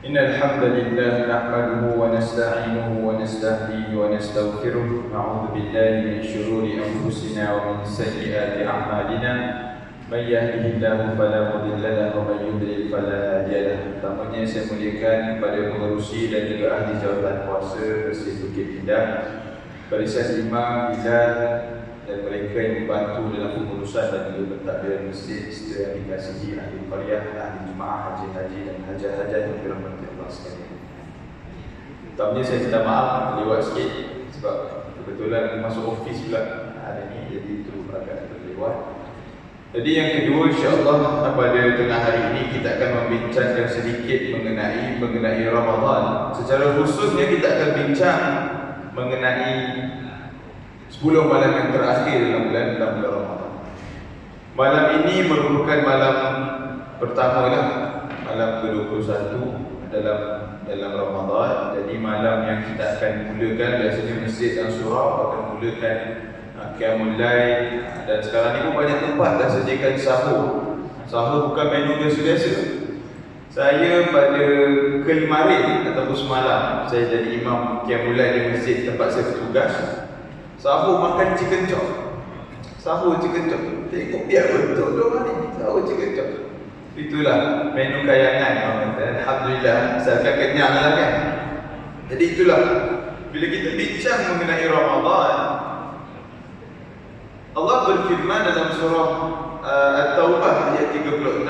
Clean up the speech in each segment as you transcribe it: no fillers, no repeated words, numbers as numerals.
إن الحمد لله نحمده ونستعينه ونستهديه ونستغفره نعوذ بالله من شرور أنفسنا ومن سيئات أعمالنا من يهده الله فلا مضل له ومن يضلل فلا هادي له. Pertamanya saya muliakan kepada pengerusi dan juga ahli jawatan kuasa Masjid Bukit Indah, barisan imam, bilal dan mereka yang membantu dalam pengurusan dan juga pentadbiran masjid serta yang dikasihi ahli qaryah, ahli jemaah, haji-haji dan hajat-hajat yang dirahmati Allah sekalian. Pertamanya saya minta maaf terlewat sikit sebab kebetulan masuk ofis pula hari ni, jadi itu agak terlewat. Jadi yang kedua, insya-Allah pada tengah hari ini kita akan membincangkan sedikit mengenai Ramadan. Secara khususnya kita akan bincang mengenai 10 malam yang terakhir dalam bulan Ramadan. Malam ini merupakan malam pertama lah, malam ke-21 dalam Ramadan. Jadi malam yang kita akan mulakan, biasanya masjid dan surau akan mulakan Qiyamul Lail, dan sekarang ni pun banyak tempat dah sediakan sahur. Sahur bukan menu biasa-biasa. Saya pada kemarin ataupun semalam saya jadi imam Qiyamul Lail di masjid tempat saya bertugas. Sahur makan chicken chop. Sahur chicken chop. Tengok biar betul orang ni. Sahur chicken chop. Itulah menu kayangan. Alhamdulillah, asalkan kenyang lah kan. Jadi itulah, bila kita bincang mengenai Ramadan, Allah berfirman dalam surah At-Taubah ayat 36,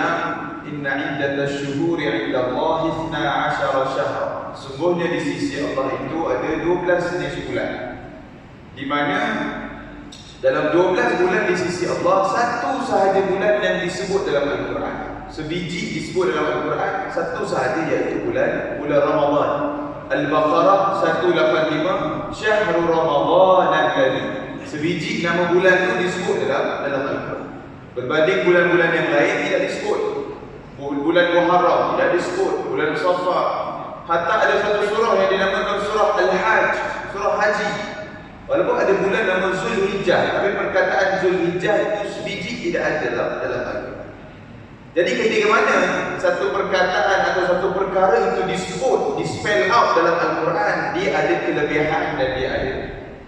Inna iddatash syuhuri 'inda Allahi 12 syahra. Sungguhnya di sisi Allah itu ada 12 jenis bulan, di mana dalam 12 bulan di sisi Allah, satu sahaja bulan yang disebut dalam Al-Quran, sebiji disebut dalam Al-Quran, satu sahaja, iaitu bulan Ramadan. Al-Baqarah 185, Syahrul Ramadan al-Karim. Sebiji nama bulan itu disebut dalam Al-Quran. Berbanding bulan-bulan yang lain tidak disebut. Bulan Muharram tidak disebut, bulan Safar. Hatta ada satu surah yang dinamakan surah Al-Hajj, surah haji. Walaupun ada bulan nama Zulhijjah, tapi perkataan Zulhijjah itu sebiji tidak ada dalam Al-Quran. Jadi ketika mana satu perkataan atau satu perkara itu disebut, di-spell out dalam Al-Quran, dia ada kelebihan dan dia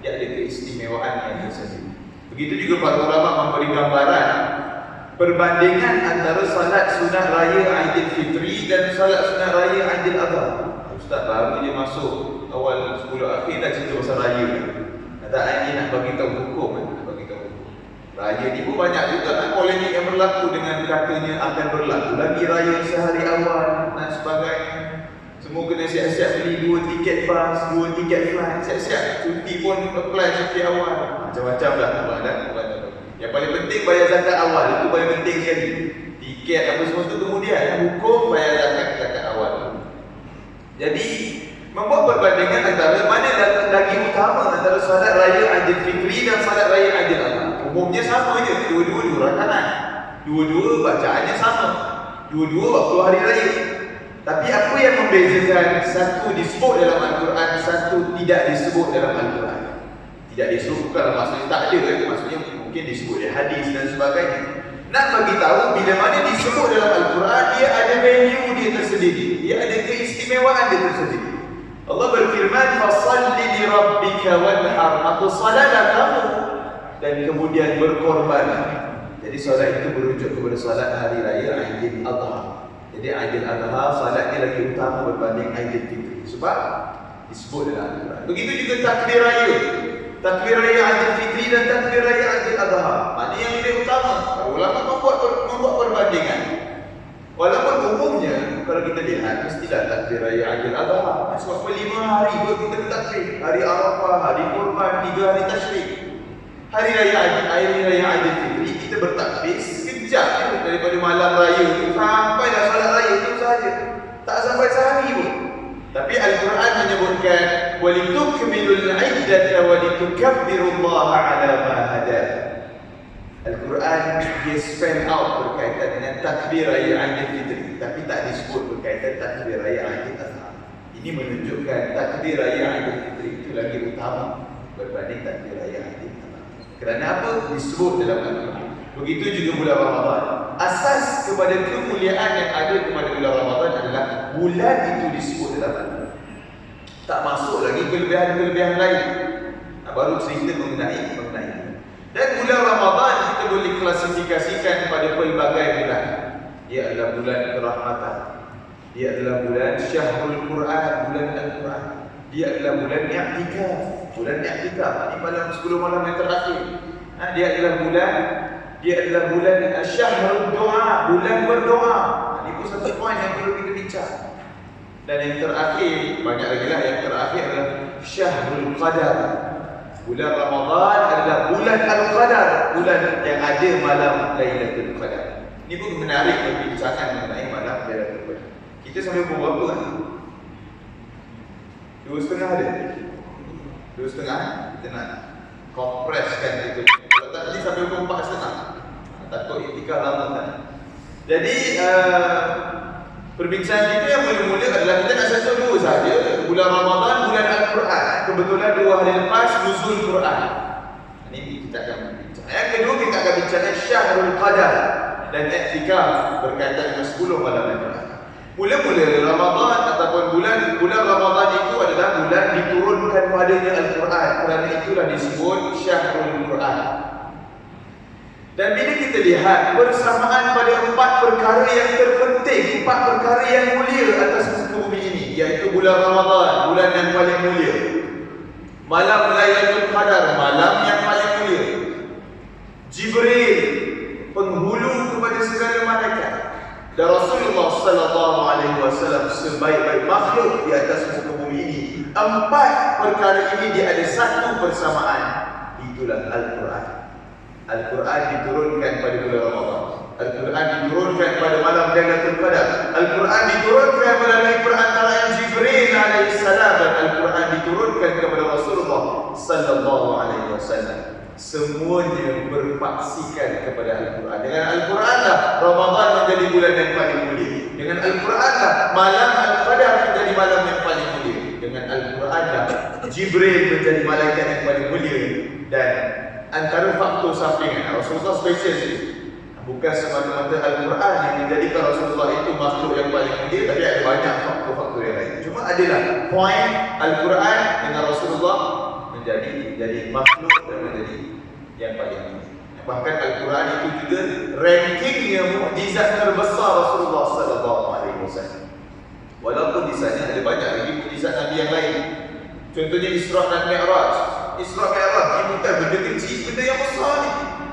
ada keistimewaan yang tersendiri. Begitu juga para ulama memberi gambaran perbandingan antara salat sunat raya Aidilfitri dan salat sunat raya Aidil Adha. Ustaz baru je masuk awal 10 akhir dah cerita pasal raya. Tak ini nak bagi tahu hukum, nak bagi tahu hukum. Raya ni pun banyak juga polemik yang berlaku dengan katanya akan berlaku lagi raya sehari awal dan sebagainya. Semua kena siap-siap beli 2 tiket bas, 2 tiket flight, siap-siap. Cuti pun apply cuti awal. Macam-macam lah. Yang paling penting bayar zakat awal. Itu paling penting sekali. Tiket apa semua tu kemudian. Hukum bayar zakat awal. Jadi membuat perbandingan antara mana lagi utama antara salat raya Aidilfitri dan salat raya Aidil Adha. Umumnya sama je. Dua-dua rakaat. Dua-dua bacaannya sama. Dua-dua waktu hari raya. Tapi apa yang membezakan satu disebut dalam Al-Quran, satu tidak disebut dalam Al-Quran? Tidak disebut bukan maksudnya tak ada kan? Maksudnya mungkin disebut di hadis dan sebagainya. Nak bagi tahu bila mana disebut dalam Al-Quran, dia ada value dia tersendiri, dia ada keistimewaan dia tersendiri. Allah berfirman, "Fashalli li rabbika wanhar." Maka salatlah kamu dan kemudian berkorban. Jadi solat itu merujuk kepada solat hari raya Aidil Adha. Jadi Aidil Adha salatnya lagi utama berbanding Aidilfitri sebab disebut dalam Al-Quran. Begitu juga takbir raya. Takbir raya Aidilfitri dan takbir raya Aidil Adha, mana yang lebih utama? Ulama membuat perbandingan. Walaupun umumnya kalau kita lihat mestilah takbir raya Aidil Adha. Sebab 5 hari pun kita bertakbir. Hari Arafah, hari Kurban, 3 hari Tasyrik. Hari raya Aidilfitri kita bertakbir sekejap daripada malam raya itu sampai dah salat raya itu sahaja. Tak sampai sehari pun. Tapi Al-Quran menyebutkan walitukmilul iddata walitukabbirullaha ala ma hadakum. Al-Quran dia spell out berkaitan dengan takbir raya Aidilfitri, tapi tak disebut berkaitan takbir raya Aidil Adha. Ini menunjukkan takbir raya Aidilfitri itu lagi utama berbanding takbir raya Aidil Adha. Kerana apa? Disebut dalam Al-Quran. Begitu juga bulan Ramadan. Asas kepada kemuliaan yang ada kepada bulan Ramadan adalah bulan itu disebut dalam Al-Quran. Tak masuk lagi kelebihan-kelebihan lain. Baru cerita mengenai. Dan bulan Ramadan kita boleh klasifikasikan pada pelbagai bulan. Dia adalah bulan kerahmatan. Dia adalah bulan Syahrul Quran, bulan Al-Quran. Dia adalah bulan i'tikaf. Bulan i'tikaf ini malam 10 malam yang terakhir. Dia adalah bulan Syahrul Doa, bulan berdoa. Ini pun satu poin yang perlu kita bincang. Dan yang terakhir, banyak lagi lah, yang terakhir adalah Syahrul Qadar. Bulan Ramadan adalah bulan Al-Qadar, bulan yang ada malam Lailatul Qadar. Ini pun menarik perbincangan mengenai malam Lailatul Qadar. Kita sampai pukul berapa kan? 2:30 ada? 2:30? Kita nak kompreskan itu. Kalau tak tadi sampai pukul 4:30. Takut iktikaf lama kan? Jadi perbincangan kita yang mula-mula adalah kita nak sentuh dulu saja bulan Ramadan, bulan Al-Quran. Kebetulan 2 hari lepas nuzul Quran. Ini kita akan bincang. Yang kedua kita akan bincang Syahrul Qadar dan i'tikaf berkaitan dengan 10 malam Al-Quran. Mula-mula Ramadan ataupun bulan Ramadan itu adalah bulan diturunkan padanya Al-Quran. Kerana itulah disebut Syahrul Quran. Dan bila kita lihat bersamaan pada 4 perkara yang terpenting, 4 perkara yang mulia atas muka bumi ini, iaitu bulan Ramadan, bulan yang paling mulia. Malam Lailatul Qadar, malam yang paling mulia. Jibril, penghulu kepada segala malaikat. Dan Rasulullah sallallahu alaihi wasallam sebaik-baik makhluk di atas muka bumi ini. 4 perkara ini dia ada satu persamaan. Itulah Al-Quran. Al-Quran diturunkan pada bulan Ramadan. Al-Quran diturunkan pada malam Lailatul Qadar. Al-Quran diturunkan melalui perantaraan Jibril alaihissalam, dan Al-Quran diturunkan kepada Rasulullah sallallahu alaihi wasallam. Semuanya berpaksikan kepada Al-Quran. Dengan Al-Quran lah Ramadan menjadi bulan yang paling mulia. Dengan Al-Quran lah malam Al-Qadar menjadi malam yang paling mulia. Dengan Al-Quran lah Jibril menjadi malaikat yang paling mulia. Dan antara faktor sampingan Rasulullah spesial sih. Bukan semata-mata Al-Quran yang menjadikan Rasulullah itu makhluk yang paling mulia, tapi ada banyak faktor-faktor yang lain. Cuma adalah poin Al-Quran dengan Rasulullah menjadi makhluk dan menjadi yang paling mulia. Bahkan Al-Quran itu juga rankingnya mukjizat terbesar Rasulullah sallallahu alaihi wasallam. Walaupun di sana ada banyak lagi mukjizat Nabi yang lain. Contohnya Isra dan Mi'raj. Isra Mi'raj ini bukan benda kecil, benda yang besar ni.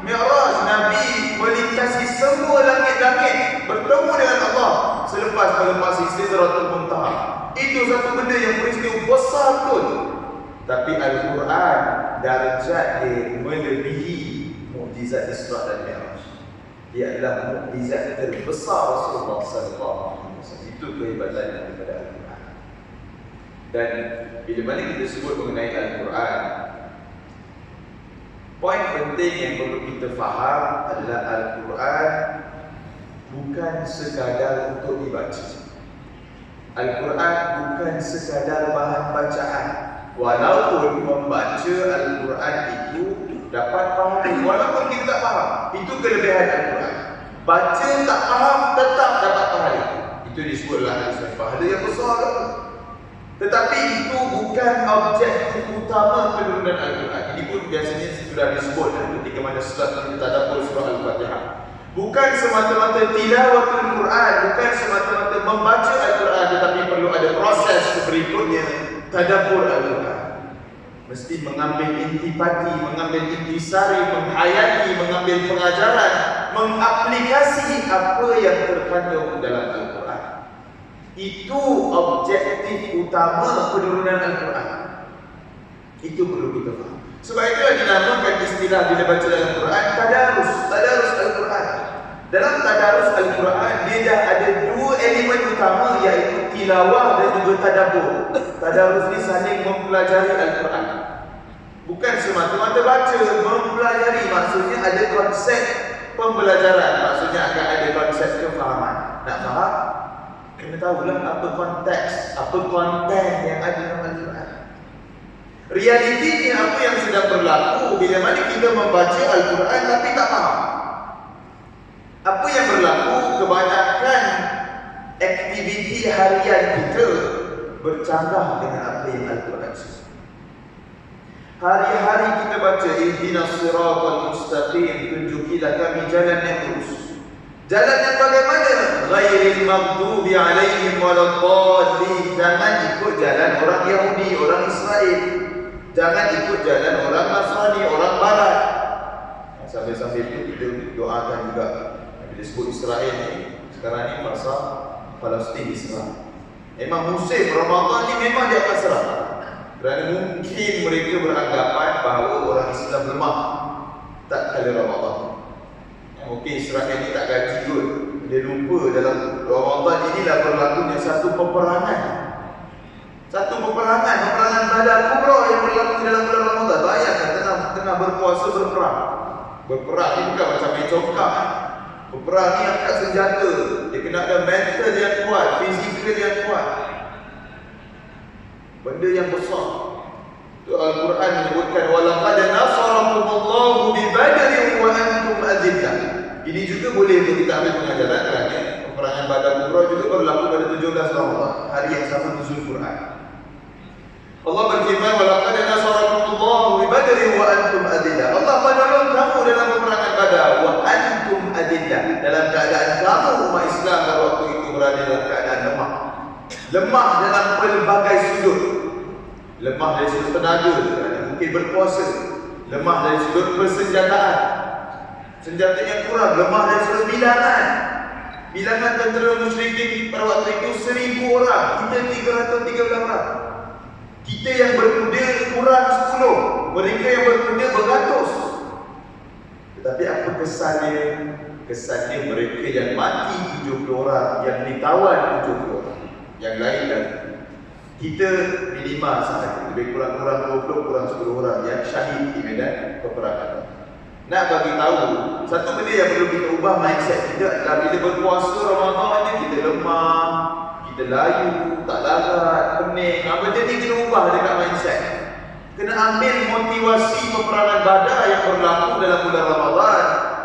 Mi'raj, Nabi melintasi semua langit-langit, bertemu dengan Allah selepas melempasi Sidratul Muntaha. Itu satu benda yang peristiwa besar betul. Tapi Al-Quran darjat dia melebihi mukjizat Isra dan Mi'raj. Dia adalah mukjizat terbesar Rasulullah sallallahu alaihi wasallam. Itu kehebatan daripada Al-Quran. Dan bila mana kita sebut mengenai Al-Quran, poin penting yang perlu kita faham adalah Al-Quran bukan sekadar untuk dibaca. Al-Quran bukan sekadar bahan bacaan. Walaupun membaca Al-Quran itu dapat faham, walaupun kita tak faham, itu kelebihan Al-Quran. Baca tak faham, tetap dapat pahala. Itu disebutlah pahala yang besar. Tetapi itu bukan objektif utama penurunan Al-Quran. Ini pun biasanya sudah disebut ketika mana surat kita tadabbur surah Al-Fatihah. Bukan semata-mata tilawatul Quran, bukan semata-mata membaca Al-Quran, tetapi perlu ada proses berikutnya, tadabbur Al-Quran. Mesti mengambil intipati, mengambil intisari, menghayati, mengambil pengajaran, mengaplikasi apa yang terkandung dalam Al-Quran. Itu objektif utama penurunan Al-Quran. Itu perlu kita faham. Sebab itulah dinamakan istilah bila baca dalam Quran tadarus Al-Quran. Dalam tadarus Al-Quran dia dah ada 2 elemen utama, iaitu tilawah dan juga tadabbur. Tadarus ni saling mempelajari Al-Quran. Bukan semata-mata baca, mempelajari maksudnya ada konsep pembelajaran, maksudnya akan ada konsep kefahaman. Nak faham? Kena tahulah apa konteks, apa konten yang ada dalam Al-Quran. Realitinya apa yang sedang berlaku bila mana kita membaca Al-Quran tapi tak faham. Apa yang berlaku, kebanyakan aktiviti harian kita bercanggah dengan apa yang Al-Quran sebut. Hari-hari kita baca ihdinas siratal mustaqim, tunjukilah kami jalan yang lurus. Jalan yang bagaimana? Ghairil maghdubi alaihim waladdallin. Jangan ikut jalan orang Yahudi, orang Israel. Jangan ikut jalan orang Nasrani, orang Barat. Sambil-sambil itu kita doakan juga. Bila sebut Israel ni, sekarang ni masa Palestin diserang. Memang musim Ramadan ni memang dia akan serang. Kerana mungkin mereka beranggapan bahawa orang Islam lemah tak kala Ramadan. Mungkin Israel ni tak gaji kot. Dia lupa dalam Ramadan inilah berlakunya satu peperangan. Peperangan Badar Kubra yang berlaku dalam bulan Ramadan. Bayangkan tengah berpuasa berperang. Berperang ni bukan macam main congkak. Berperang ni angkat senjata. Dia kena ada mental yang kuat, fizikal yang kuat. Benda yang besar. Itu Al-Quran menyebutkan walaqad nasarakumullahu bi Badrin wa antum adillah. Ini juga boleh untuk kita ambil pengajaran kerana peperangan Badar Kubra juga berlaku pada 17 Ramadan, hari yang sama nuzul Quran. Allah berfirman walaqad nasarakumullahu bi Badrin wa antum adillah. Allah menolong kamu dalam peperangan Badar wa antum adillah, dalam keadaan kamu umat Islam pada waktu itu berada dalam keadaan lemah. Lemah dalam pelbagai sudut. Lemah dari sudut tenaga, kerana mungkin berpuasa. Lemah dari sudut persenjataan, senjata yang kurang. Lemah dari sudut bilangan. Bilangan tentera musyrikin pada waktu itu 1000 orang, kita 313 orang. Kita yang berkuda kurang 10, mereka yang berkuda beratus. Tetapi apa kesannya? Kesannya mereka yang mati 70 orang, yang ditawan 70 orang, yang lain dan kita minimal sahaja, lebih kurang-kurang 20, kurang 10 orang yang syahid di medan peperangan. Nak bagi tahu, satu benda yang perlu kita ubah mindset kita adalah bila berpuasa Ramadan ni kita lemah, kita layu, tak larat, pening. Benda ni kena ubah dekat mindset. Kena ambil motivasi peperangan Badar yang berlaku dalam bulan Ramadan,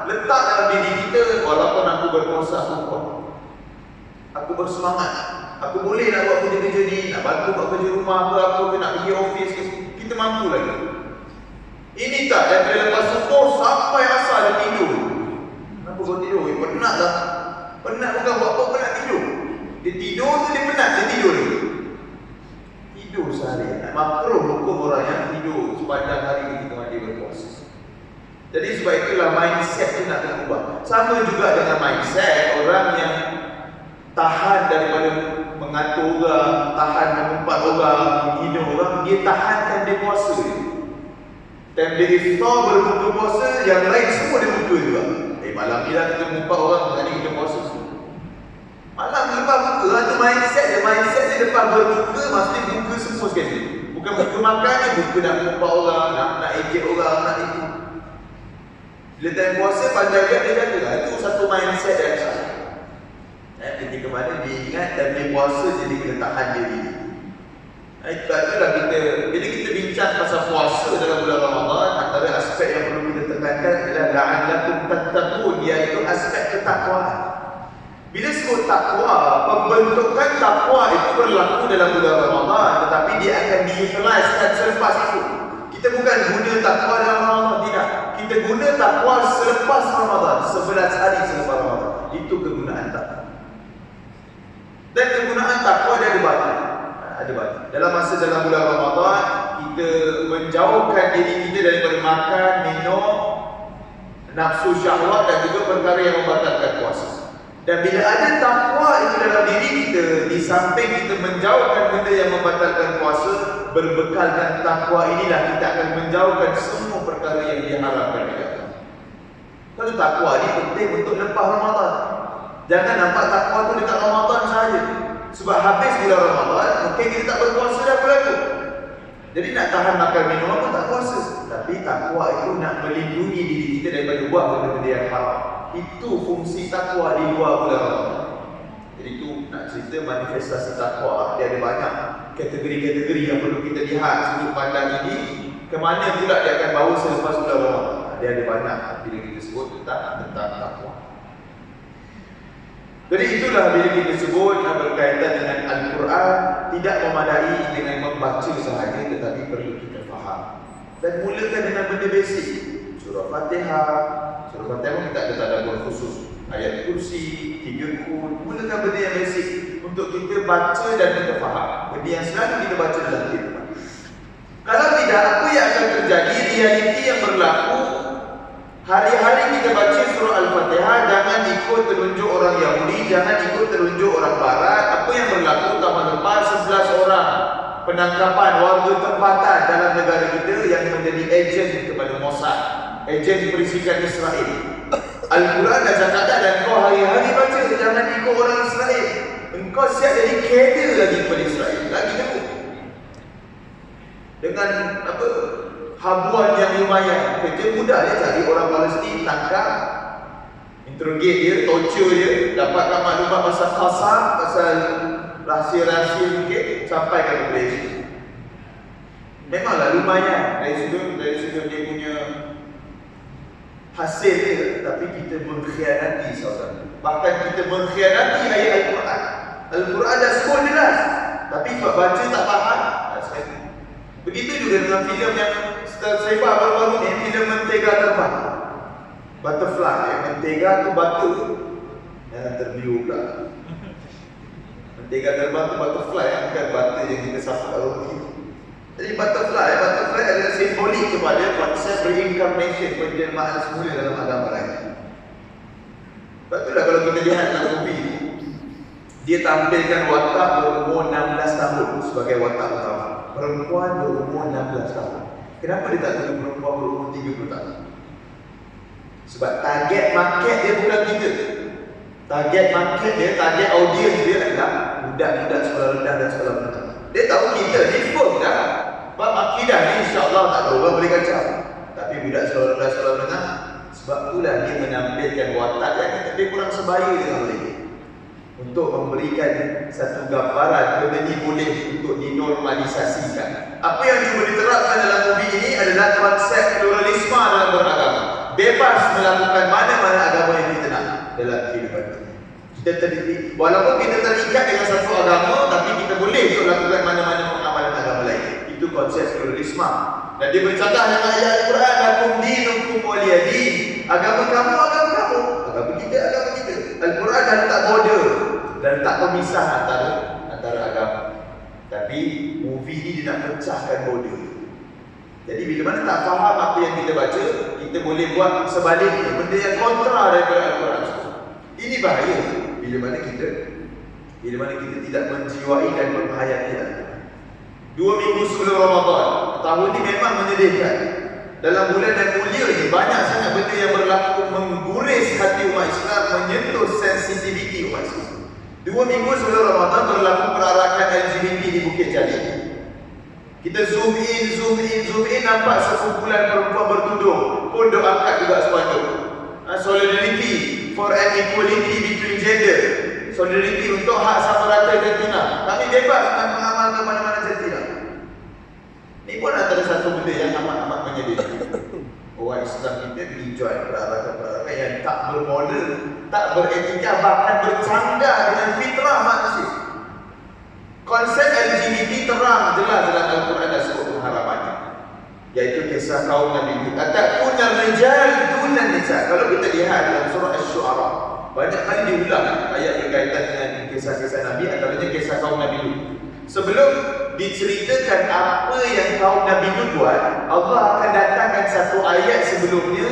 letak dalam diri kita. Walaupun aku berpuasa, aku kuat, aku bersemangat, aku boleh nak buat kerja-kerja ni, nak bantu buat kerja rumah apa, nak pergi office, kita mampu lagi. Ini tak, daripada lepas subuh sampai asar dia tidur. Kenapa kau tidur? Penat lah. Penat bukan buat apa, penat tidur. Dia tidur tu dia penat, dia tidur lagi. Tidur sehari. Makruh hukum orang yang tidur sepanjang hari ketika dia berpuasa. Jadi sebab itulah mindset tu nak kena ubah. Sama juga dengan mindset orang yang tahan daripada mengatur orang, tahan mengumpat orang, menghina orang. Dia tahankan dia puasa dia. Dan dia iftar berbuka puasa, yang lain semua dia buka juga. Malam ni lah kita mengumpat orang, hari ni kita puasa semua. Malam lepas buka, itu mindset dia. Mindset dia lepas berbuka, mesti buka semua sekali. Bukan buka makan je, buka nak mengumpat orang, nak ejek orang, nak itu. Bila time puasa, pandai dia jaga. Itu satu mindset yang salah. Ketika mana dia ingat dan dia puasa, jadi kena tahan diri. Itulah kita, bila kita bincang pasal puasa dalam bulan Ramadan, antara aspek yang perlu kita tekankan adalah la'allakum tattaqun, iaitu aspek ketakwaan. Bila sebut takwa, pembentukan takwa itu berlaku dalam bulan Ramadan, tetapi dia akan diutilisekan selepas itu. Kita bukan guna takwa dalam Ramadan, tidak. Kita guna takwa selepas Ramadan, 11 hari selepas Ramadan. Itu kegunaan takwa. Dan kegunaan takwa dia ada banyak. Dalam bulan Ramadan, kita menjauhkan diri kita daripada makan, minum, nafsu syahwat dan juga perkara yang membatalkan puasa. Dan bila ada takwa itu dalam diri kita, di samping kita menjauhkan benda yang membatalkan puasa, berbekalkan takwa inilah kita akan menjauhkan semua perkara yang diharamkan oleh Allah. Kalau takwa ini penting untuk lepas Ramadan. Jangan nampak takwa itu dekat Ramadan sahaja. Sebab habis bulan Ramadan, mungkin kita tak berpuasa dah bulan tu. Jadi nak tahan makan minum apa tak puasa. Tapi takwa itu nak melindungi diri kita daripada buat benda-benda yang haram. Itu fungsi takwa di luar bulan Ramadan. Jadi itu nak cerita manifestasi takwa. Dia ada banyak kategori-kategori yang perlu kita lihat sudut pandang ini. Kemana pula dia akan bawa selepas bulan Ramadan. Dia ada banyak bila kita sebut tentang takwa. Jadi itulah bila kita sebut berkaitan dengan Al-Quran, tidak memadai dengan membaca sahaja, tetapi perlu kita faham. Dan mulakan dengan benda basic. Surah Fatihah. Surah Fatihah pun tak ada tadabbur khusus. Ayat kursi, 3 kun. Mulakan benda yang basic untuk kita baca dan kita faham. Benda yang selalu kita baca dalam kehidupan. Kalau tidak, apa yang akan terjadi? Realiti yang berlaku hari-hari kita baca surah Al-Fatihah, jangan ikut terunjuk orang Yahudi, jangan ikut terunjuk orang Barat. Apa yang berlaku tahun lepas, 11 orang penangkapan warga tempatan dalam negara kita yang menjadi ejen kepada Mossad, ejen perisikan Israel. Al-Quran dah cakap dah, dan kau hari-hari baca, jangan ikut orang Israel. Engkau siap jadi kader lagi kepada Israel, lagi teruk. Dengan apa, habuan yang lumayan. Kerja mudah dia cari orang Palestin, tangkap, interrogate dia, torture dia, dapatkan maklumat pasal Qasam, pasal rahsia-rahsia mungkin, sampai ke Malaysia. Memanglah lumayan dari sudut dia punya hasil dia, tapi kita mengkhianati saudara. Bahkan kita mengkhianati ayat Al-Quran. Al-Quran dah sebut jelas, tapi sebab baca tak faham, tak sekali. Begitu juga dengan filem yang tersebar baru-baru ni, filem Mentega Terbang, Butterfly. Mentega tu batu, jangan terbiu pula. Mentega terbang tu butterfly, bukan batu yang kita sapu roti. Jadi butterfly adalah simbolik kepada konsep reincarnation, penjelmaan semula dalam agama lain. Sebab itulah kalau kita lihat dalam movie, dia tampilkan watak berumur 16 tahun sebagai watak utama. Perempuan berumur 16 tahun. Kenapa dia tak tulis perempuan berumur 30 tahun? Sebab target market dia bukan kita. Target market dia, target audience dia adalah budak-budak sekolah rendah dan sekolah menengah. Dia tahu kita ni firm dah. Sebab akidah ni insya-Allah tak ada orang boleh kacau. Tapi budak sekolah rendah, sekolah menengah, sebab itulah dia menampilkan watak yang lebih kurang sebaya dengan mereka, untuk memberikan satu gambaran benda ni boleh untuk dinormalisasikan. Apa yang cuba diterapkan dalam movie ini adalah konsep pluralisme dalam beragama. Bebas melakukan mana-mana agama yang kita nak dalam kehidupan kita. Walaupun kita terikat dengan satu agama, tapi kita boleh untuk lakukan mana-mana pengamalan agama lain. Itu konsep pluralisme. Dan dia bercontoh dengan ayat Al-Quran, lakum dinukum waliyadin. Agama kamu, agama kamu. Agama kita, agama kita. Al-Quran dah letak border dan letak pemisah antara agama. Tapi movie ni dia nak pecahkan border. Jadi bila mana tak faham apa yang kita baca, kita boleh buat sebaliknya, benda yang kontra daripada Al-Quran. Ini bahaya bila mana kita tidak menjiwai dan menghayati Al-Quran. 2 minggu sebelum Ramadan, tahun ni memang menyedihkan. Dalam bulan yang mulia ni, banyak sangat benda yang berlaku mengguris hati umat Islam, menyentuh sensitiviti umat Islam. 2 minggu sebelum Ramadan berlaku perarakan LGBT di Bukit Jalil. Kita zoom in, nampak sekumpulan perempuan bertudung, pun doakan juga sepatut. Solidarity for an equality between gender. Solidarity untuk hak sama rata jantina. Kami bebas nak mengamalkan mana-mana jantina. Ini pun antara satu benda yang amat-amat menyedihkan. Orang Islam kita enjoy perarakan yang tak bermodel, tak beretika, bahkan bercanggah dengan fitrah manusia. Konsep LGBT terang jelas dalam Al-Quran dan sebut pengharapannya, yaitu kisah kaum Nabi Lut. Atakunar rijal dunan nisa. Kalau kita lihat dalam surah Asy-Syu'ara, banyak kali diulang ayat berkaitan dengan kisah-kisah Nabi, antaranya kisah kaum Nabi Lut. Sebelum diceritakan apa yang kaum Nabi Lut buat, Allah akan datangkan satu ayat sebelumnya.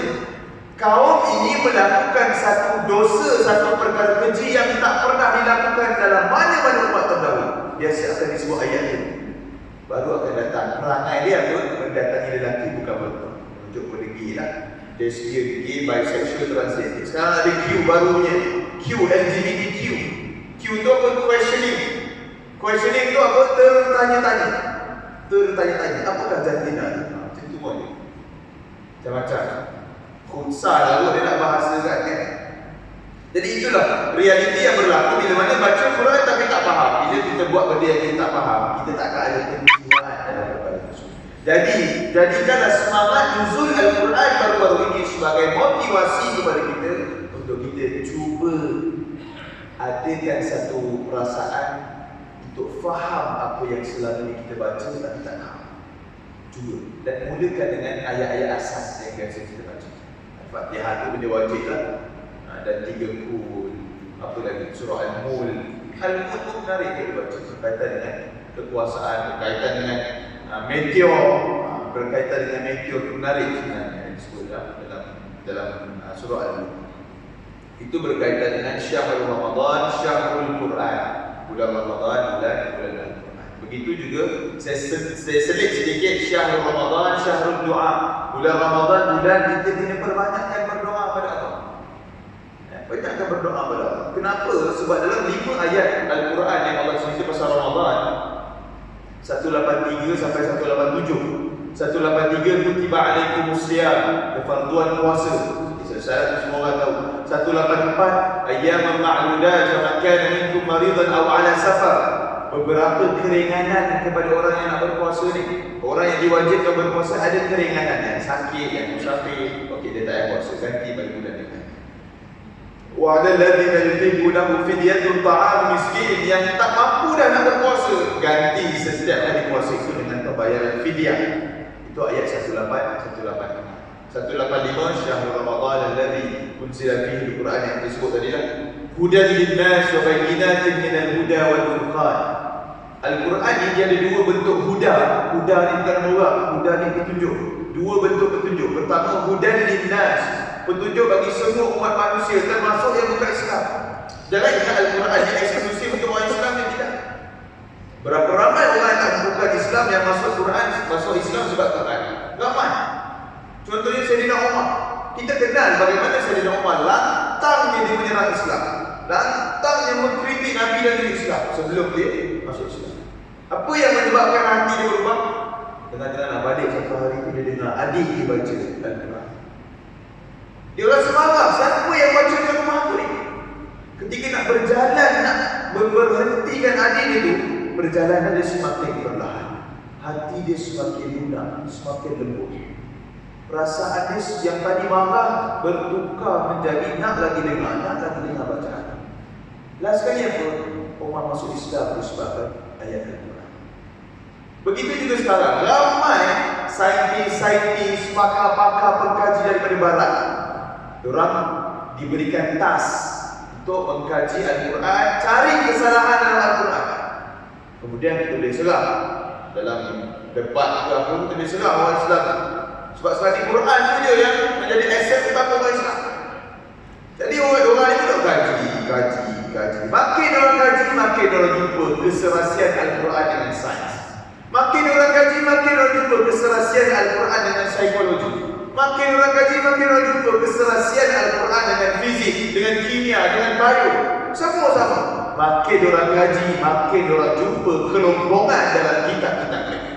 Kaum ini melakukan satu dosa, satu perkara keji yang tak pernah dilakukan dalam mana-mana umat terdahulu. Biasa akan disebut ayat ini. Baru akan datang perangai dia apa? Mendatangi lelaki bukan perempuan. Menunjuk pada gay lah. Lesbian, gay, bisexual, transgender. Sekarang ada Q barunya, Q, LGBTQ. Q tu apa? Questioning. Questioning tu apa? Tertanya-tanya. Apakah jantina? Macam tu pun. Macam-macam. Khunsa lah kot dia nak bahasakan kan. Jadi itulah realiti yang berlaku bila mana baca Quran tapi tak faham. Bila kita buat benda yang kita tak faham, kita tak akan ada kejiwaan dalam perkara tersebut. Jadi, jadikanlah semangat nuzul Al-Quran baru-baru ini sebagai motivasi kepada kita untuk kita cuba adakan satu perasaan untuk faham apa yang selama ini kita baca dan tak faham. Cuba dan mulakan dengan ayat-ayat asas yang biasa kita baca. Al-Fatihah itu benda wajib lah. Dan 3 kul, apa lagi, surah Al-Mul. Al-Mul itu menarik kita baca berkaitan dengan kekuasaan, berkaitan dengan meteor, berkaitan dengan meteor itu menarik sebenarnya yang disebut dalam surah Al-Mul. Itu berkaitan dengan Syahrul Ramadan, Syahrul Quran. Bulan Ramadan, bulan Al-Quran. Begitu juga saya selit sedikit Syahrul Ramadan, Syahrul Doa. Bulan Ramadan, bulan kita kena perbanyakkan berdoa pada Allah. Banyakkan berdoa pada Allah. Kenapa? Sebab dalam 5 ayat Al-Quran yang Allah cerita pasal Ramadan, 183 sampai 187. 183 kutiba alaikumusiyam, kefarduan puasa. Saya semua orang tahu. 184 ayyaman ma'dudat faman kana minkum maridan aw ala safar. Beberapa keringanan kepada orang yang nak berpuasa ni. Orang yang diwajibkan berpuasa ada keringanan, yang sakit, yang musafir. Okey, dia tak payah puasa, ganti pada bulan ni. Wa 'alal ladzina yutiqunahu fidyatun ta'am miskin, yang tak mampu dah nak berpuasa, ganti setiap hari puasa itu dengan pembayaran fidyah. Itu ayat 185. 185 Syahrul Ramadan alladzi unzila fihi al-Quran yang disebut tadi lah. Hudan lin-nas wa bayyinatin minal huda wal furqan. Al-Quran ni dia ada 2 bentuk huda. Huda ni bukan orang, huda ni petunjuk. 2 bentuk petunjuk. Pertama, hudan lin-nas, petunjuk bagi semua umat manusia termasuk yang bukan Islam. Jangan ingat Al-Quran ni eksklusif untuk orang Islam yang tidak. Berapa ramai orang yang bukan Islam yang masuk Quran, masuk Islam sebab Quran? Ramai. Contohnya Sayyidina Umar. Kita kenal bagaimana Sayyidina Umar lantangnya dia menyerang Islam, lantangnya mengkritik Nabi dan Islam sebelum dia masuk Islam. Apa yang menyebabkan hati dia berubah? Tengah-tengah nak balik satu hari itu dia dengar adik dia baca Al-Quran. Dia rasa marah, siapa yang baca dalam rumah aku ni? Ketika nak berjalan, nak memberhentikan adik dia tu, perjalanan dia semakin perlahan, hati dia semakin lunak, semakin lembut. Perasaan dia yang tadi marah bertukar menjadi nak lagi dengar bacaan. Last sekali apa? Orang masuk Islam disebabkan ayat Al-Quran. Begitu juga sekarang, ramai saintis, pakar-pakar pengkaji daripada barat. Diorang diberikan task untuk mengkaji Al-Quran, cari kesalahan dalam Al-Quran. Kemudian kita boleh serang dalam debat ke apa, kita boleh serang orang Islam. Sebab sekali Quran tu je yang menjadi aset utama orang Islam. Jadi orang ni duduk kaji. Makin orang kaji, makin orang jumpa keserasian Al-Quran dengan sains. Makin orang kaji, makin orang jumpa keserasian Al-Quran dengan psikologi. Makin orang kaji, makin orang jumpa keserasian Al-Quran dengan fizik, dengan kimia, dengan bio. Semua sama. Makin orang kaji, makin orang jumpa kelompongan dalam kitab-kitab mereka.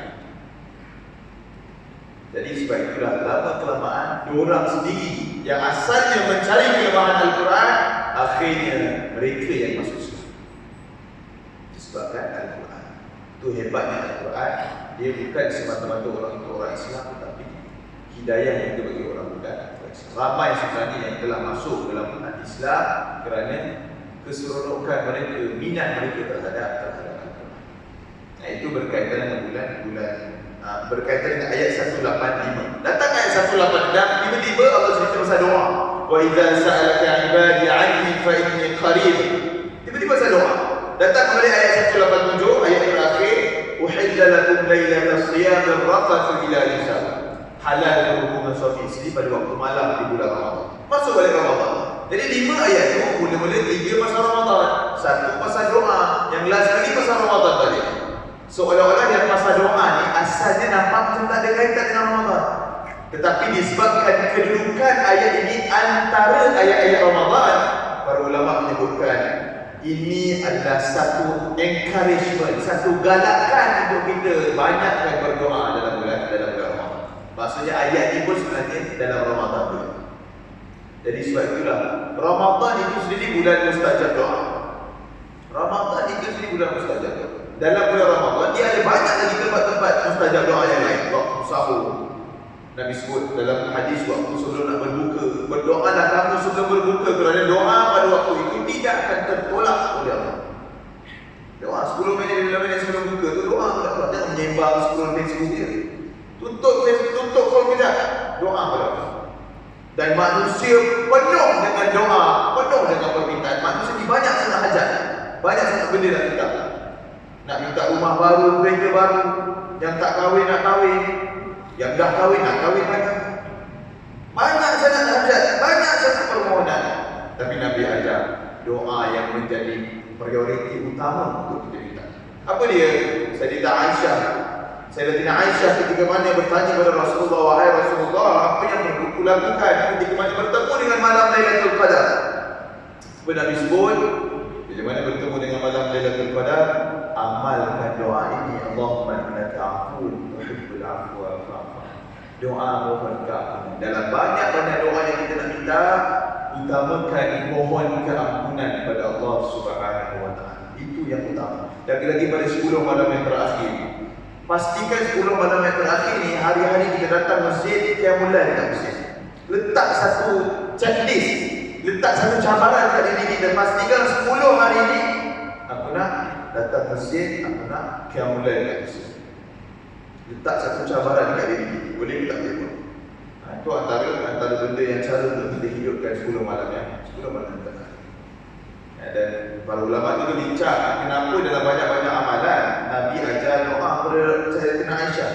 Jadi sebab itulah lama-kelamaan diorang sendiri yang asalnya mencari kelemahan Al-Quran, akhirnya mereka yang masuk Islam disebabkan Al-Quran. Itu hebatnya Al-Quran. Dia bukan semata-mata orang Islam, tetapi hidayah yang bagi orang bukan Islam. Ramai sebenarnya yang telah masuk dalam Islam kerana keseronokan mereka, minat mereka terhadap Al-Quran. Nah, itu berkaitan dengan bulan berkaitan dengan ayat 185. Datang ayat 186, tiba-tiba Allah cerita pasal doa. Wa idza sa'alaka 'ibadi 'anni fa inni qarib. Tiba-tiba pasal doa. Datang kembali ayat 187, ayat terakhir, uhilla lakum lailatas siyam ar-rafathu ila nisa'ikum. Halal untuk masuk isteri pada waktu malam di bulan Ramadan. Masuk balik Ramadan. Jadi 5 ayat tu mula-mula 3 pasal Ramadan, 1 pasal doa, yang last kali pasal Ramadan tadi. Seolah-olah yang pasal doa ni asalnya nampak macam tak ada kaitan dengan Ramadan. Tetapi disebabkan kedudukan ayat ini antara ayat-ayat Ramadan, para ulama menyebutkan ini adalah satu encouragement, satu galakan untuk kita banyakkan berdoa dalam bulan Ramadan. Maksudnya ayat ini pun sebenarnya dalam Ramadan juga. Jadi sebab itulah Ramadan itu sendiri bulan mustajab doa. Ramadan itu sendiri bulan mustajab doa. Dalam bulan Ramadan dia ada banyak lagi tempat-tempat mustajab doa yang lain. Waktu sahur, Nabi sebut dalam hadis waktu sebelum nak berbuka, berdoalah kamu sebelum berbuka kerana doa pada waktu itu tidak akan tertolak doa pada Allah. Dan manusia penuh dengan doa, penuh dengan permintaan. Manusia ni banyak sangat hajat, banyak sangat benda nak minta. Nak minta rumah baru, kereta baru. Yang tak kahwin nak kahwin, yang dah kahwin nak kahwin lagi. Banyak sangat hajat, banyak sangat permohonan. Tapi Nabi ajar doa yang menjadi prioriti utama untuk kita minta. Apa dia? Sayyidatina Aisyah ketika mana bertanya kepada Rasulullah, wahai Rasulullah, apa yang aku lakukan ketika mana bertemu dengan malam Lailatul Qadar? Sebab Nabi sebut, bila mana bertemu dengan malam Lailatul Qadar, amalkan doa ini. Allahumma innaka afuwwun tuhibbul afwa fa'fu. Doa mohon keampunan. Dalam banyak-banyak doa yang kita nak minta, utamakan mohon keampunan kepada Allah Subhanahu wa taala. Itu yang utama. Lagi-lagi pada 10 malam yang terakhir. Pastikan 10 malam yang terakhir ni hari-hari kita datang masjid, qiyamul lail dekat masjid. Letak satu checklist, letak satu cabaran kat diri kita. Pastikan 10 hari ni aku nak datang masjid, aku nak qiyamul lail dekat masjid. Letak satu cabaran kat diri kita. Boleh ke tak boleh? Itu antara benda yang cara untuk kita hidupkan 10 malam yang 10 malam terakhir. Dan para ulama itu bincang kenapa dalam banyak-banyak amalan Nabi ajar doa kepada Sayyidatina Aisyah.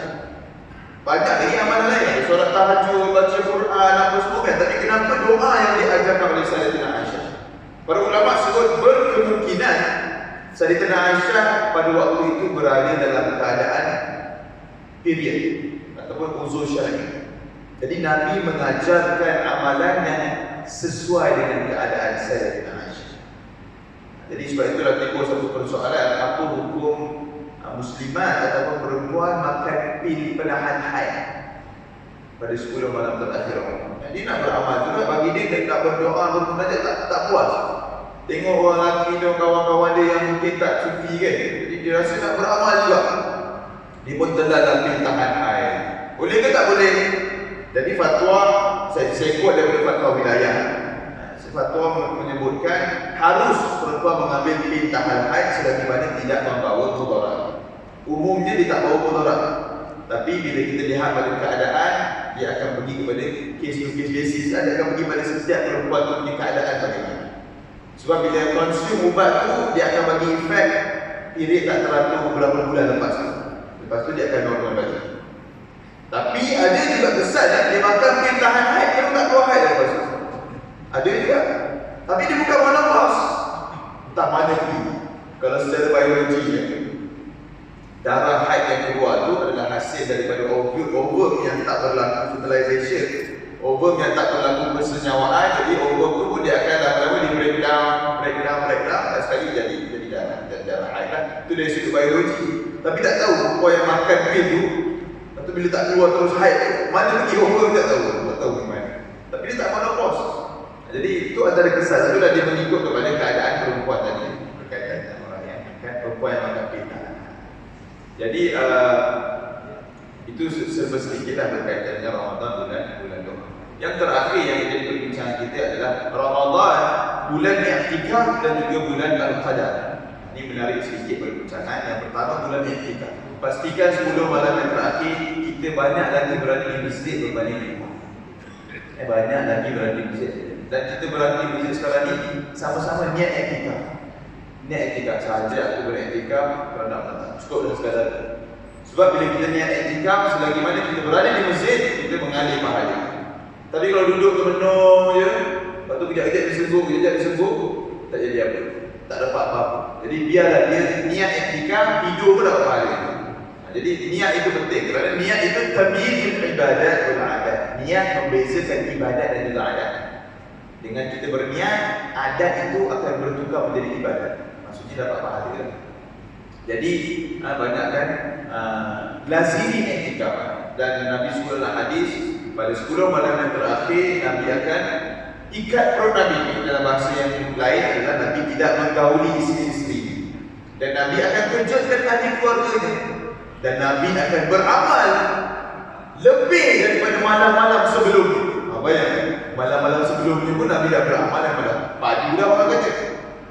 Banyak lagi amalan lain, solat tahajud, baca Quran, apa semua kan. Tapi kenapa doa yang diajarkan oleh Sayyidatina Aisyah? Para ulama sebut berkemungkinan Sayyidatina Aisyah pada waktu itu berada dalam keadaan period ataupun uzur syar'i. Jadi Nabi mengajarkan amalan yang sesuai dengan keadaan Sayyidatina Aisyah. Jadi sebab itulah timbul satu persoalan, apa hukum muslimat ataupun perempuan makan pil penahan haid pada 10 malam terakhir Ramadan. Dia nak beramal juga, bagi dia tak berdoa bermunajat tak puas. Tengok orang lelaki tu, kawan-kawan dia yang mungkin tak cuti kan, jadi dia rasa nak beramal juga. Dia pun telah dalam pil tahan haid. Boleh ke tak boleh? Jadi fatwa, saya quote daripada fatwa wilayah. Fatwa menyebutkan harus perempuan mengambil pil tahan haid selagi mana tidak membawa mudarat. Umumnya dia tak bawa mudarat, tapi bila kita lihat pada keadaan, dia akan pergi kepada case to case basis. Dia akan pergi pada setiap perempuan tu punya keadaan bagaimana. Sebab bila konsum ubat tu, dia akan bagi efek period tak terlalu beberapa bulan lepas tu. Lepas tu dia akan normal balik. Tapi ada juga kesan dia makan pil tahan haid, dia tak keluar haid lepas tu. Ada juga, tapi dia bukan menopause. Entah mana pergi. Kalau secara biologi ya, darah haid yang keluar tu adalah hasil daripada ovum yang tak berlaku fertilization, ovum yang tak berlaku persenyawaan. Jadi ovum tu pun dia akan lama-lama di breakdown dan sekali jadi darah haid lah. Itu dari sudut biologi. Tapi tak tahu perempuan yang makan pil tu, lepas tu bila tak keluar terus haid, mana pergi ovum tak tahu mana. Tapi dia tak menopause. Jadi itu antara kesan. Itulah dia mengikut kepada keadaan perempuan tadi, berkaitan dengan orang yang kan, perempuan yang makan pil. Jadi itu serba sedikitlah berkaitan dengan Ramadan, bulan doa. Yang terakhir yang menjadi perbincangan kita adalah Ramadan, bulan i'tikaf dan juga bulan Al-Qadar. Ini menarik sedikit perbincangan. Yang pertama bulan i'tikaf. Pastikan 10 malam yang terakhir kita banyak lagi berada di masjid berbanding di rumah. Banyak lagi berada di masjid. Dan kita berada di masjid sekarang ni sama-sama niat i'tikaf. Niat i'tikaf sahaja, aku beriktikaf kerana cukup dah sekadar. Sebab bila kita niat i'tikaf, selagi mana kita berada di masjid, kita mengalir pahala. Tapi kalau duduk termenung je, lepas tu kejap-kejap disebut, tak jadi apa, tak dapat apa-apa. Jadi biarlah dia niat i'tikaf, tidur pun dapat pahala. Jadi niat itu penting, kerana niat itu tamyizul ibadat wal adat. Niat membezakan ibadat dan juga adat. Dengan kita berniat, adat itu akan bertukar menjadi ibadat. Maksudnya dapat pahala. Jadi banyak kan lazimi i'tikaf. Dan Nabi sebut dalam hadis, pada 10 malam yang terakhir Nabi akan ikat perut Nabi. Dalam bahasa yang lain adalah Nabi tidak menggauli isteri-isteri. Dan Nabi akan kejutkan ahli keluarganya. Dan Nabi akan beramal lebih daripada malam-malam sebelumnya. Bayangkan, malam-malam sebelumnya pun Nabi dah beramal pada pagi dah orang kata.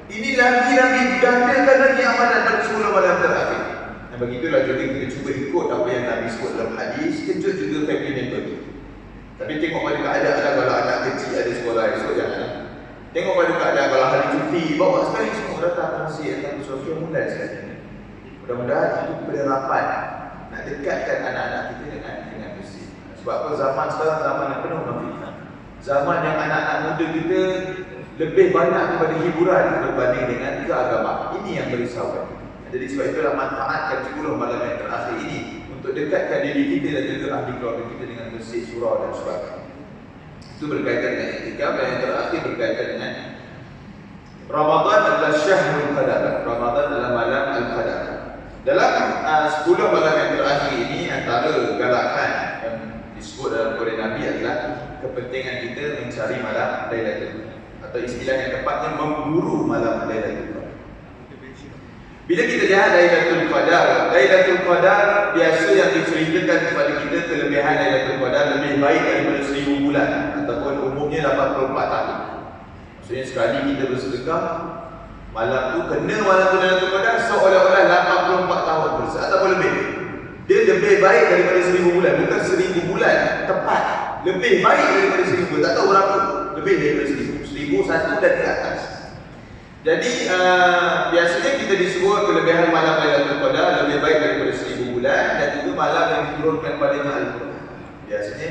Ini lagi Nabi gandakan lagi amalan pada 10 malam terakhir. Dan begitulah juga kita cuba ikut apa yang Nabi sebut dalam hadis, kejut juga family member kita. Tapi tengok pada keadaan lah, kalau anak kecil ada sekolah esok jangan. Tengok pada keadaan kalau hari cuti, bawa sekali semua datang ke masjid atau suatu mulai sekali. Mudah-mudahan itu penerapan nak dekatkan anak-anak kita dengan masjid. Sebab apa, zaman sekarang zaman yang penuh dengan fitnah. Zaman yang anak-anak muda kita lebih banyak kepada hiburan berbanding dengan keagamaan. Ini yang merisaukan. Jadi sebab itulah manfaatkan 10 malam yang terakhir ini untuk dekatkan diri kita dan juga ahli keluarga kita dengan masjid, surau dan sebagainya. Itu berkaitan dengan iktikaf. Dan yang terakhir berkaitan dengan Ramadan adalah Syahrul Qadar. Ramadan adalah malam Al-Qadar. Dalam 10 malam yang terakhir ini, antara galakan yang disebut dalam oleh Nabi adalah kepentingan kita mencari malam Lailatul Qadar, atau istilah yang tepatnya memburu malam Lailatul Qadar. Bila kita lihat Lailatul Qadar biasa yang diceritakan kepada kita, kelebihan Lailatul Qadar lebih baik daripada 1000 bulan ataupun umumnya 84 tahun. Maksudnya sekali kita bersedekah, malam tu kena malam Lailatul Qadar seolah-olah 84 tahun bersama ataupun lebih. Dia lebih baik daripada 1000 bulan, bukan 1000 bulan tepat. Lebih baik daripada 1000 bulan, tak tahu berapa. Lebih daripada 1000, 1001 dan ke atas. Jadi biasanya kita disebut kelebihan malam Lailatul Qadar lebih baik daripada 1000 bulan dan juga malam yang diturunkan padanya Al-Quran. Biasanya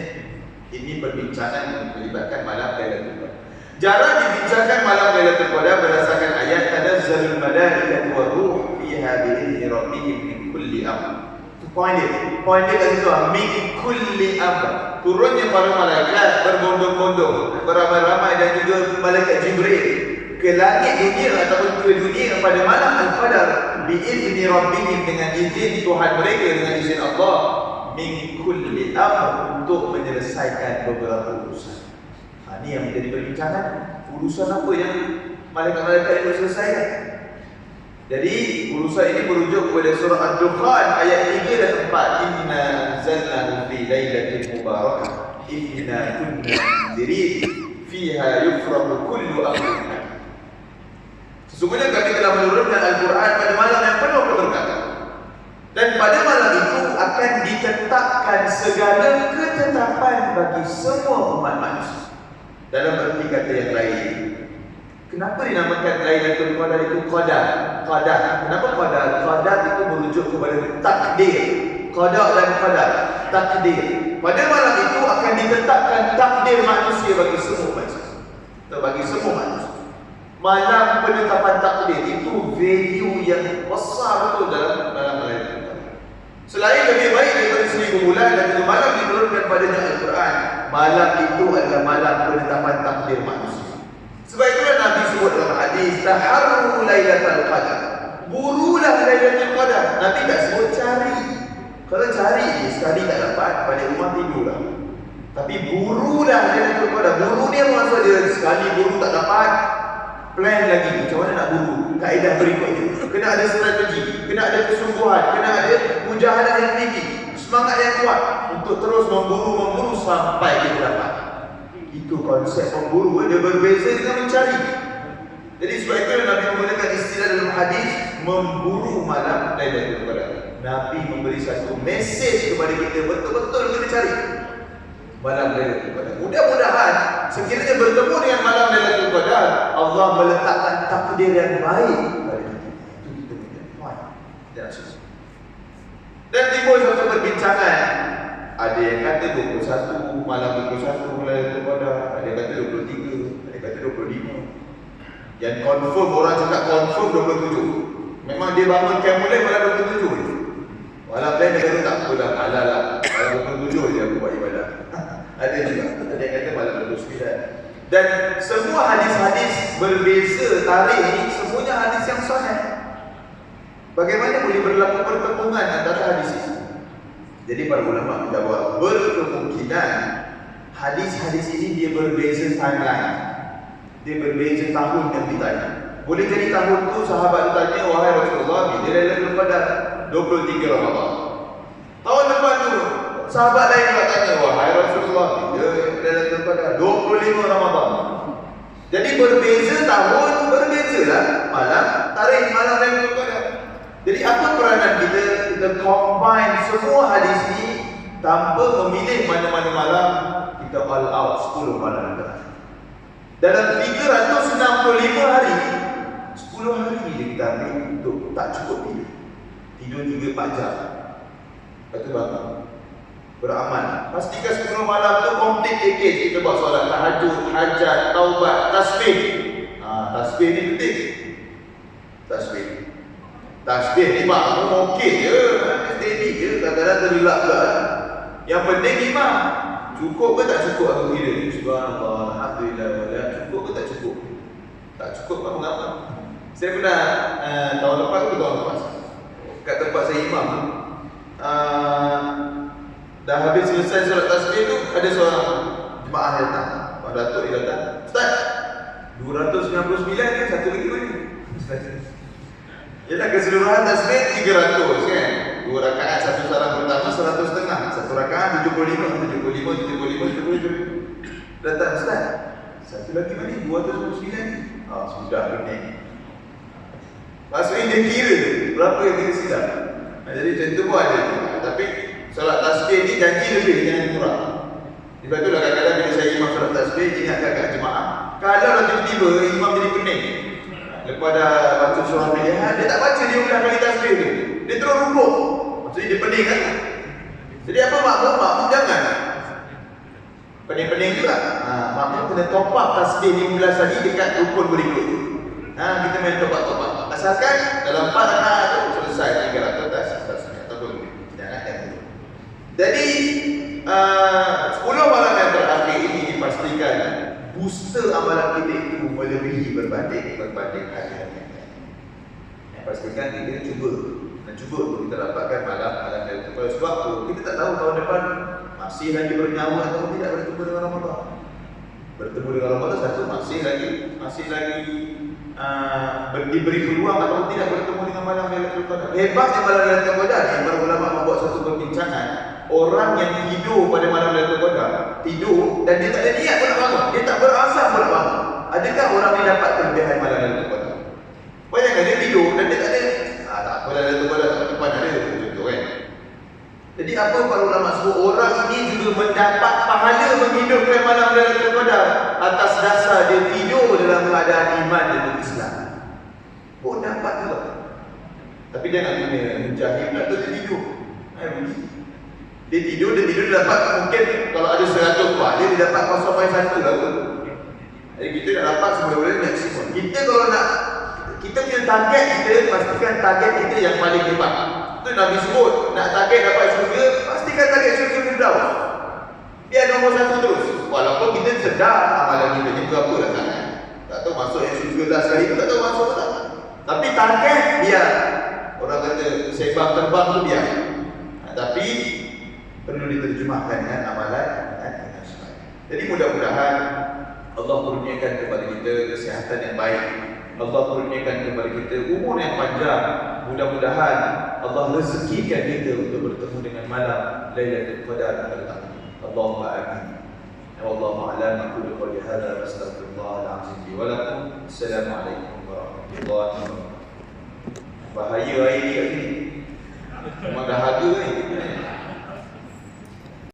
ini perbincangan yang melibatkan malam Lailatul Qadar. Jarang dibincangkan malam Lailatul Qadar berdasarkan ayat tanazzalul malaikatu wa ruh fiha bi'izni rabbihim min kulli amr. Poin dia kat situ, min kulli amr. Turunnya para malaikat berbondong-bondong, beramai-ramai, dan juga malaikat Jibril ke langit dunia ataupun ke dunia pada malam Al-Qadar bi'izni rabbihim, dengan izin Tuhan mereka, dengan izin Allah, min kulli amr, untuk menyelesaikan beberapa urusan. Ini yang menjadi perbincangan. Urusan apa yang malaikat-malaikat itu selesaikan? Jadi urusan ini merujuk kepada surah Ad-Dukhan ayat 3 dan 4. Inna anzalnahu fi lailatin mubarakah inna kunna munzirin fiha yufraqu kullu amrin hakim. Sesungguhnya kami telah menurunkan Al-Quran pada malam yang penuh keberkatan, dan pada malam itu akan ditetapkan segala ketetapan bagi semua umat manusia. Dalam arti kata yang lain, kenapa dinamakan Lailatul Qadar itu Qadar? Kenapa Qadar? Qadar itu merujuk kepada takdir. Qadar dan Qadar, takdir. Pada malam itu akan ditetapkan takdir manusia bagi semua manusia, atau bagi semua manusia. Malam penetapan takdir itu value yang besar betul dalam Lailatul Qadar. Selain lebih baik daripada 1000 bulan dan itu malam diturunkan padanya Al-Quran, malam itu adalah malam penetapan takdir manusia. Sebab itulah Nabi sebut dalam hadis, taharru Lailatul Qadar, burulah Lailatul Qadar. Nabi tak sebut cari. Kalau cari sekali tak dapat, pada rumah tidurlah. Tapi burulah Lailatul Qadar. Buru ni maksud dia sekali buru tak dapat, plan lagi macam mana nak buru. Kaedah berikutnya, kena ada strategi, kena ada kesungguhan, kena ada mujahadah yang tinggi, semangat yang kuat untuk terus memburu sampai kita dapat. Itu konsep memburu, dia berbeza dengan mencari. Jadi sebab itu Nabi menggunakan istilah dalam hadis memburu malam Lailatul Qadar. Nabi memberi satu mesej kepada kita, betul-betul kena cari malam Lailatul Qadar. Mudah-mudahan sekiranya bertemu dengan malam Lailatul Qadar, Allah meletakkan takdir yang baik pada kita. Itu kita punya point dan susah. Dan timbul satu perbincangan. Ada yang kata 21, malam 21 Lailatul Qadar, ada yang kata 23, ada yang kata 25. Yang confirm, orang cakap confirm 27. Memang dia bangun mulai malam 27 je. Malam lain dia kata tak apalah, halal lah, malam 27 je aku buat ibadah. Ada juga, ada yang kata malam 29. Dan semua hadis-hadis berbeza tarikh ini, semuanya hadis yang sahih. Bagaimana boleh berlaku pertemuan antara hadis ini? Jadi para ulama kita buat berkemungkinan hadis-hadis ini dia berbeza timeline, dia berbeza tahun yang ditanya. Boleh jadi tahun tu sahabat tanya, wahai Rasulullah, bila Lailatul Qadar 23 Ramadan. Tahun depan tu sahabat lain juga tanya, wahai Rasulullah, bila Lailatul Qadar 25 Ramadan. Jadi berbeza tahun, berbezalah malam, tarikh malam Lailatul Qadar. Jadi apa peranan kita combine semua hadis ini tanpa memilih mana-mana malam kita all out 10 malam terakhir. Dalam 365 hari, 10 hari je kita ambil untuk tak cukup tidur. Tidur 3-4 jam. Lepas tu bangun, beramal. Pastikan 10 malam tu komplit package. Kita buat solat tahajud, hajat, taubat, tasbih. Tasbih ni penting. Tasbih ni makmum okey je, steady je, kadang-kadang terlelap pula. Yang penting imam. Cukup ke tak cukup aku kira? Subhanallah, alhamdulillah, wala cukup ke tak cukup? Tak cukup apa mengapa? Saya pernah tahun lepas ke tahun lepas kat tempat saya imam tu, dah habis selesai solat tasbih tu, ada seorang jemaah datang. Pak Datuk dia datang, Ustaz, 299 kan, satu lagi mana? Yalah keseluruhan tasbih 300 kan. 2 rakaat, satu salam pertama 100.5, satu rakaat 75. Datang, Ustaz, satu lagi mana? 299. Sudah pening. Maksudnya dia kira berapa yang kita silap. Jadi contoh pun ada. Tapi solat tasbih ni janji lebih, jangan kurang. Sebab itulah kadang-kadang bila saya imam solat tasbih, ingatkan kat jemaah, kalau tiba-tiba imam jadi pening, lepas dah baca surah pilihan, dia tak baca, dia ulang kali tasbih tu, dia terus rukuk. Maksudnya dia pening kan. Jadi apa makmum jangan pening-pening juga. Makmum kena top up tasbih 15 tadi dekat rukun berikut. Kita main top up. Asalkan dalam 4 rakaat tu selesai 300 tasbih ataupun jangan yang. Jadi 10 malam yang terakhir ini dipastikan booster amalan kita itu melebihi berbanding hari-hari. Yang pastikan kita cuba untuk kita dapatkan malam Lailatul Qadar. Sebab tu kita tak tahu tahun depan masih lagi bernyawa atau tidak bertemu dengan Ramadan. Bertemu dengan Ramadan satu masih lagi diberi peluang atau tidak bertemu dengan malam Lailatul Qadar. Hebatnya malam Lailatul Qadar ni, para ulama membuat satu perbincangan. Orang yang tidur pada malam Lailatul Qadar, tidur dan dia tak ada niat pun nak bangun, dia tak berazam pun nak bangun, adakah orang ni dapat kelebihan malam Lailatul Qadar? Bayangkan dia tidur dan dia tak ada tak apa Lailatul Qadar tak depan ada contoh kan. Jadi apa para ulama sebut, orang ini juga mendapat pahala menghidupkan malam Lailatul Qadar atas dasar dia tidur dalam keadaan iman dan Islam. Pun dapat juga. Tapi jangan guna mujahid pula tu dia tidur. Dia tidur dapat, mungkin kalau ada 100 pahala dia dapat 0.1 lah tu. Jadi kita nak dapat sebenarnya maksimum. Kita kalau nak, kita punya target, kita pastikan target kita yang paling hebat. Itu Nabi sebut, nak target dapat syurga, pastikan target syurga Firdaus. Biar nombor 1 terus. Walaupun kita sedar amalan kita ni berapa lah sangat. Tak tahu masuk yang syurga lah sekali tu, tak tahu masuk ke tak. Tapi target biar. Orang kata sebab terbang tu biar. Tapi perlu diterjemahkan dengan amalan dengan syariat. Jadi mudah-mudahan Allah kurniakan kepada kita kesihatan yang baik. Allah kurniakan kepada kita umur yang panjang. Mudah-mudahan Allah rezekikan kita untuk bertemu dengan malam Lailatul Qadar pada tahun ini. Allahumma amin. Wallahu a'lam. Aqulu qawli hadza wa astaghfirullahal azim li wa lakum. Assalamualaikum warahmatullahi wabarakatuh. Bahaya air ni kat sini. Memang dah harga ni.